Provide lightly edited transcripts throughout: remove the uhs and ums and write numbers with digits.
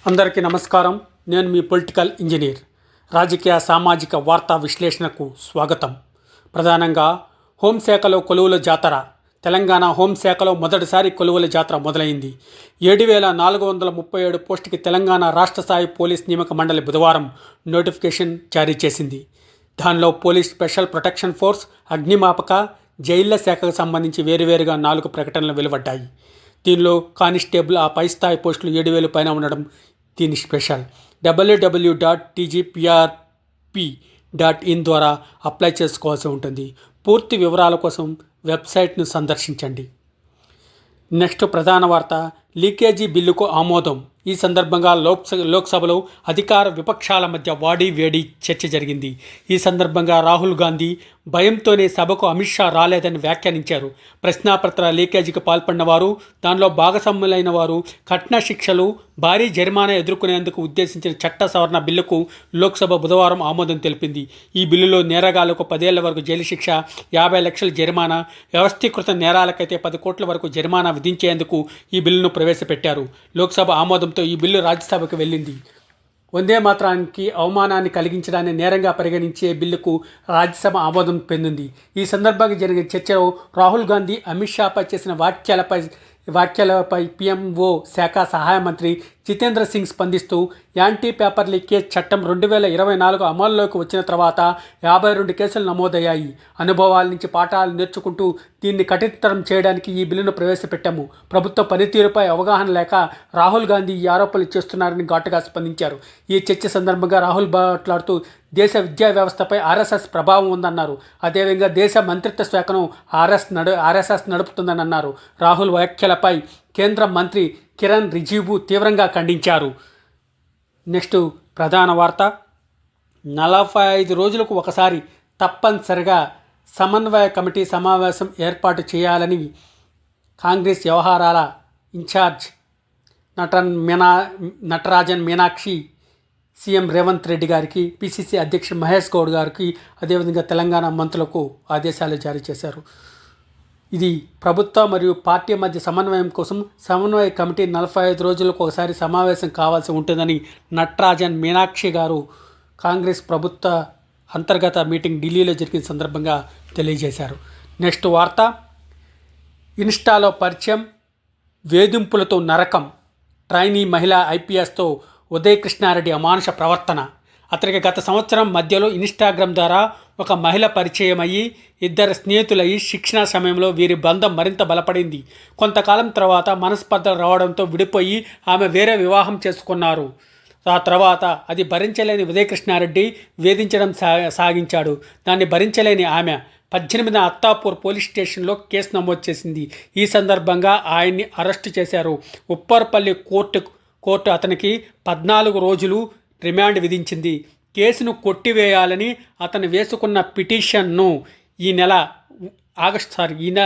అందరికీ నమస్కారం. నేను మీ పొలిటికల్ ఇంజనీర్. రాజకీయ సామాజిక వార్తా విశ్లేషణకు స్వాగతం. ప్రధానంగా హోంశాఖలో కొలువుల జాతర. తెలంగాణ హోంశాఖలో మొదటిసారి కొలువుల జాతర మొదలైంది. 7,437 పోస్టుకి తెలంగాణ రాష్ట్ర స్థాయి పోలీస్ నియామక మండలి బుధవారం నోటిఫికేషన్ జారీ చేసింది. దానిలో పోలీస్ స్పెషల్ ప్రొటెక్షన్ ఫోర్స్, అగ్నిమాపక, జైళ్ల శాఖకు సంబంధించి వేరువేరుగా 4 ప్రకటనలు వెలువడ్డాయి. దీనిలో కానిస్టేబుల్ ఆ పై స్థాయి పోస్టులు 7,000 పైన ఉండడం దీని స్పెషల్. www.tgprp.in ద్వారా అప్లై చేసుకోవాల్సి ఉంటుంది. పూర్తి వివరాల కోసం వెబ్సైట్ను సందర్శించండి. నెక్స్ట్ ప్రధాన వార్త, లీకేజీ బిల్లుకు ఆమోదం. ఈ సందర్భంగా లోక్సభలో అధికార విపక్షాల మధ్య వాడి వేడి చర్చ జరిగింది. ఈ సందర్భంగా రాహుల్ గాంధీ భయంతోనే సభకు అమిత్ షా రాలేదని వ్యాఖ్యానించారు. ప్రశ్నాపత్ర లీకేజీకి పాల్పడిన వారు, దానిలో భాగస్వాములైన వారు కఠిన శిక్షలు, భారీ జరిమానా ఎదుర్కొనేందుకు ఉద్దేశించిన చట్ట సవరణ బిల్లుకు లోక్సభ బుధవారం ఆమోదం తెలిపింది. ఈ బిల్లులో నేరగాళ్లకు 10 ఏళ్ల వరకు జైలు శిక్ష, 50 లక్షల జరిమానా, వ్యవస్థీకృత నేరాలకైతే 10 కోట్ల వరకు జరిమానా విధించేందుకు ఈ బిల్లును ప్రవేశపెట్టారు. లోక్సభ ఆమోదంతో ఈ బిల్లు రాజ్యసభకు వెళ్ళింది. వందే మాతరానికి అవమానాన్ని కలిగించడాన్ని నేరంగా పరిగణించే బిల్లుకు రాజ్యసభ ఆమోదం పొందింది. ఈ సందర్భంగా జరిగిన చర్చలో రాహుల్ గాంధీ అమిత్ షాపై చేసిన వ్యాఖ్యలపై పిఎంఓ శాఖ సహాయ మంత్రి జితేంద్ర సింగ్ స్పందిస్తూ, యాంటీ పేపర్ లీకేజ్ చట్టం 2024 అమల్లోకి వచ్చిన తర్వాత 52 కేసులు నమోదయ్యాయి. అనుభవాల నుంచి పాఠాలు నేర్చుకుంటూ దీన్ని కఠినతరం చేయడానికి ఈ బిల్లును ప్రవేశపెట్టాము. ప్రభుత్వ పనితీరుపై అవగాహన లేక రాహుల్ గాంధీ ఈ ఆరోపణలు చేస్తున్నారని ఘాటుగా స్పందించారు. ఈ చర్చ సందర్భంగా రాహుల్ మాట్లాడుతూ, దేశ విద్యా వ్యవస్థపై ఆర్ఎస్ఎస్ ప్రభావం ఉందన్నారు. అదేవిధంగా దేశ మంత్రిత్వ శాఖను ఆర్ఎస్ఎస్ నడుపుతుందని అన్నారు. రాహుల్ వ్యాఖ్యలపై కేంద్ర మంత్రి కిరణ్ రిజిజు తీవ్రంగా ఖండించారు. నెక్స్ట్ ప్రధాన వార్త, 45 రోజులకు ఒకసారి తప్పనిసరిగా సమన్వయ కమిటీ సమావేశం ఏర్పాటు చేయాలని కాంగ్రెస్ వ్యవహారాల ఇన్ఛార్జ్ నటరాజన్ మీనాక్షి సీఎం రేవంత్ రెడ్డి గారికి, పిసిసి అధ్యక్షుడు మహేష్ గౌడ్ గారికి, అదేవిధంగా తెలంగాణ మంత్రులకు ఆదేశాలు జారీ చేశారు. ఇది ప్రభుత్వ మరియు పార్టీ మధ్య సమన్వయం కోసం సమన్వయ కమిటీ 45 రోజులకు ఒకసారి సమావేశం కావాల్సి ఉంటుందని నటరాజన్ మీనాక్షి గారు కాంగ్రెస్ ప్రభుత్వ అంతర్గత మీటింగ్ ఢిల్లీలో జరిగిన సందర్భంగా తెలియజేశారు. నెక్స్ట్ వార్త, ఇన్స్టాలో పరిచయం, వేధింపులతో నరకం. ట్రైనీ మహిళా ఐపీఎస్తో ఉదయ్ కృష్ణారెడ్డి అమానుష ప్రవర్తన. అతనికి గత సంవత్సరం మధ్యలో ఇన్స్టాగ్రామ్ ద్వారా ఒక మహిళ పరిచయం అయ్యి ఇద్దరు స్నేహితులయ్యి శిక్షణ సమయంలో వీరి బంధం మరింత బలపడింది. కొంతకాలం తర్వాత మనస్పర్ధలు రావడంతో విడిపోయి ఆమె వేరే వివాహం చేసుకున్నారు. ఆ తర్వాత అది భరించలేని ఉదయ్ కృష్ణారెడ్డి వేధించడం సాగించాడు. దాన్ని భరించలేని ఆమె 18న అత్తాపూర్ పోలీస్ స్టేషన్లో కేసు నమోదు చేసింది. ఈ సందర్భంగా ఆయన్ని అరెస్టు చేశారు. ఉప్పర్పల్లి కోర్టు అతనికి 14 రోజులు రిమాండ్ విధించింది. కేసును కొట్టివేయాలని అతను వేసుకున్న పిటిషన్ను ఈ నెల ఆగస్టు 16,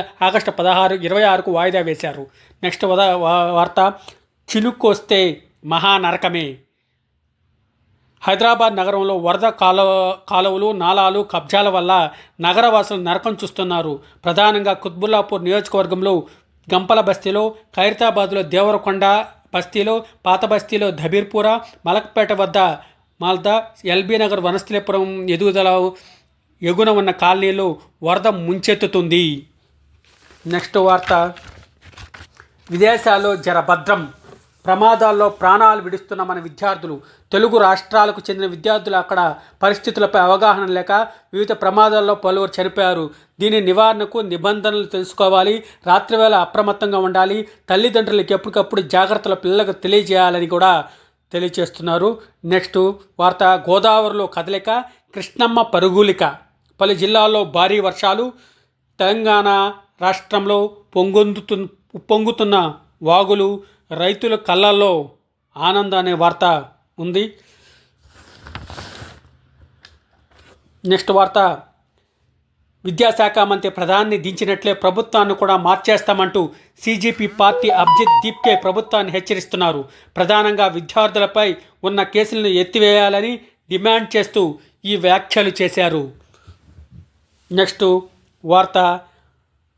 26కు వాయిదా వేశారు. నెక్స్ట్ వార్త, చినుకొస్తే మహానరకమే. హైదరాబాద్ నగరంలో వరద కాలువలు, నాలాలు, కబ్జాల వల్ల నగరవాసులు నరకం చూస్తున్నారు. ప్రధానంగా కుత్బుల్లాపూర్ నియోజకవర్గంలో గంపల బస్తీలో, ఖైరతాబాద్లో దేవరకొండ బస్తీలో, పాత బస్తీలో ధబీర్పుర, మలక్పేట వద్ద మాల్దా, ఎల్బీ నగర్, వనస్థలిపురం ఎగున ఉన్న కాలనీలో వరద ముంచెత్తుతుంది. నెక్స్ట్ వార్త, విదేశాల్లో జరభద్రం. ప్రమాదాల్లో ప్రాణాలు విడుస్తున్న మన విద్యార్థులు. తెలుగు రాష్ట్రాలకు చెందిన విద్యార్థులు అక్కడ పరిస్థితులపై అవగాహన లేక వివిధ ప్రమాదాల్లో పలువురు చనిపోయారు. దీని నివారణకు నిబంధనలు తెలుసుకోవాలి, రాత్రివేళ అప్రమత్తంగా ఉండాలి, తల్లిదండ్రులకు ఎప్పటికప్పుడు జాగ్రత్తలు పిల్లలకు తెలియజేయాలని కూడా తెలియజేస్తున్నారు. నెక్స్ట్ వార్త, గోదావరిలో కదలిక, కృష్ణమ్మ పరుగులిక. పలు జిల్లాల్లో భారీ వర్షాలు. తెలంగాణ రాష్ట్రంలో ఉప్పొంగుతున్న వాగులు, రైతుల కళ్ళల్లో ఆనందం అనే వార్త ఉంది. నెక్స్ట్ వార్త, విద్యాశాఖ మంత్రి ప్రధాని దించినట్లే ప్రభుత్వాన్ని కూడా మార్చేస్తామంటూ సీజీపీ పార్టీ అభిజిత్ దీప్కే ప్రభుత్వాన్ని హెచ్చరిస్తున్నారు. ప్రధానంగా విద్యార్థులపై ఉన్న కేసులను ఎత్తివేయాలని డిమాండ్ చేస్తూ ఈ వ్యాఖ్యలు చేశారు. నెక్స్ట్ వార్త,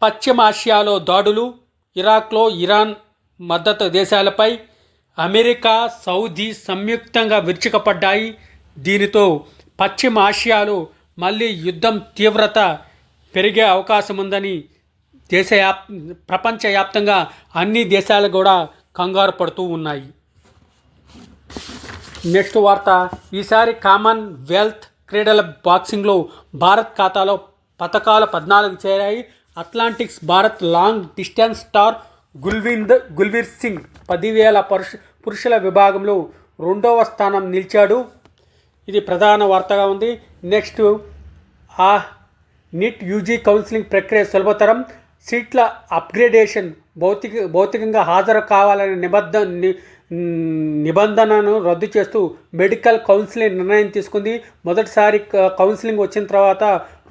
పశ్చిమ ఆసియాలో దాడులు, ఇరాక్లో ఇరాన్ మద్దతు దేశాలపై అమెరికా, సౌదీ సంయుక్తంగా విరుచుకుపడ్డాయి. దీనితో పశ్చిమ ఆసియాలో మళ్ళీ యుద్ధం తీవ్రత పెరిగే అవకాశం ఉందని ప్రపంచవ్యాప్తంగా అన్ని దేశాలు కూడా కంగారు పడుతూ ఉన్నాయి. నెక్స్ట్ వార్త, ఈసారి కామన్వెల్త్ క్రీడల బాక్సింగ్లో భారత్ ఖాతాలో పథకాలు 14 చేరాయి. Athletics Bharat long distance star Gulveer Singh 10,000 పురుషుల విభాగంలో 2వ స్థానం నిలిచాడు. ఇది ప్రధాన వార్తగా ఉంది. నెక్స్ట్, నీట్ యూజీ కౌన్సిలింగ్ ప్రక్రియ సులభతరం, సీట్ల అప్గ్రేడేషన్ భౌతికంగా హాజరు కావాలనే నిబంధనను రద్దు చేస్తూ మెడికల్ కౌన్సిలింగ్ నిర్ణయం తీసుకుంది. మొదటిసారి కౌన్సిలింగ్ వచ్చిన తర్వాత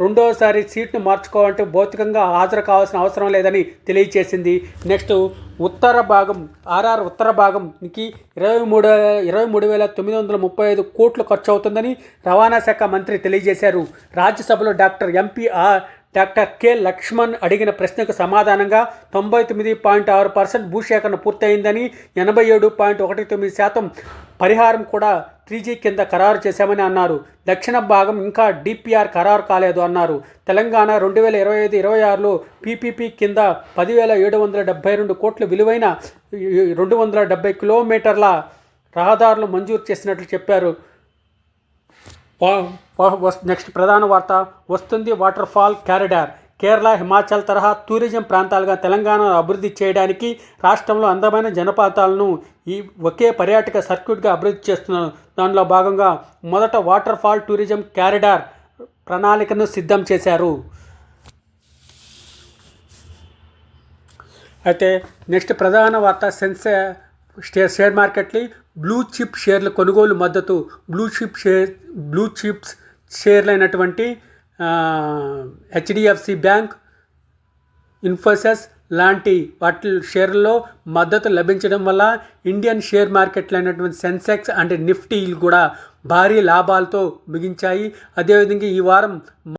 రెండోసారి సీట్ను మార్చుకోవాలంటే భౌతికంగా హాజరు కావాల్సిన అవసరం లేదని తెలియచేసింది. నెక్స్ట్, ఉత్తర భాగంకి 23,935 కోట్లు ఖర్చు అవుతుందని రవాణా శాఖ మంత్రి తెలియజేశారు. రాజ్యసభలో డాక్టర్ కె లక్ష్మణ్ అడిగిన ప్రశ్నకు సమాధానంగా 99.6% భూసేకరణ పూర్తయిందని, 87.19% పరిహారం కూడా 3G కింద ఖరారు చేశామని అన్నారు. దక్షిణ భాగం ఇంకా DPR ఖరారు కాలేదు అన్నారు. తెలంగాణ 2025-26లో PPP కింద 10,772 కోట్ల విలువైన 270 కిలోమీటర్ల రహదారులు మంజూరు చేసినట్లు చెప్పారు. నెక్స్ట్ ప్రధాన వార్త, వస్తుంది water fall corridor. Kerala, Himachal తరహా టూరిజం ప్రాంతాలుగా తెలంగాణను అభివృద్ధి చేయడానికి రాష్ట్రంలో అందమైన జలపాతాలను ఒకే పర్యాటక సర్క్యూట్గా అభివృద్ధి చేస్తున్నారు. దానిలో భాగంగా మొదట వాటర్ ఫాల్ టూరిజం కారిడార్ ప్రణాళికను సిద్ధం చేశారు. అయితే నెక్స్ట్ ప్రధాన వార్త, షేర్ మార్కెట్లు బ్లూ చిప్ షేర్ల కొనుగోలు మద్దతు. బ్లూ చిప్స్ షేర్లైనటువంటి HDFC బ్యాంక్, ఇన్ఫోసిస్ లాంటి వాటి షేర్లలో మద్దతు లభించడం వల్ల ఇండియన్ షేర్ మార్కెట్లు అయినటువంటి సెన్సెక్స్ అండ్ నిఫ్టీలు కూడా భారీ లాభాలతో ముగించాయి. అదేవిధంగా ఈ వారం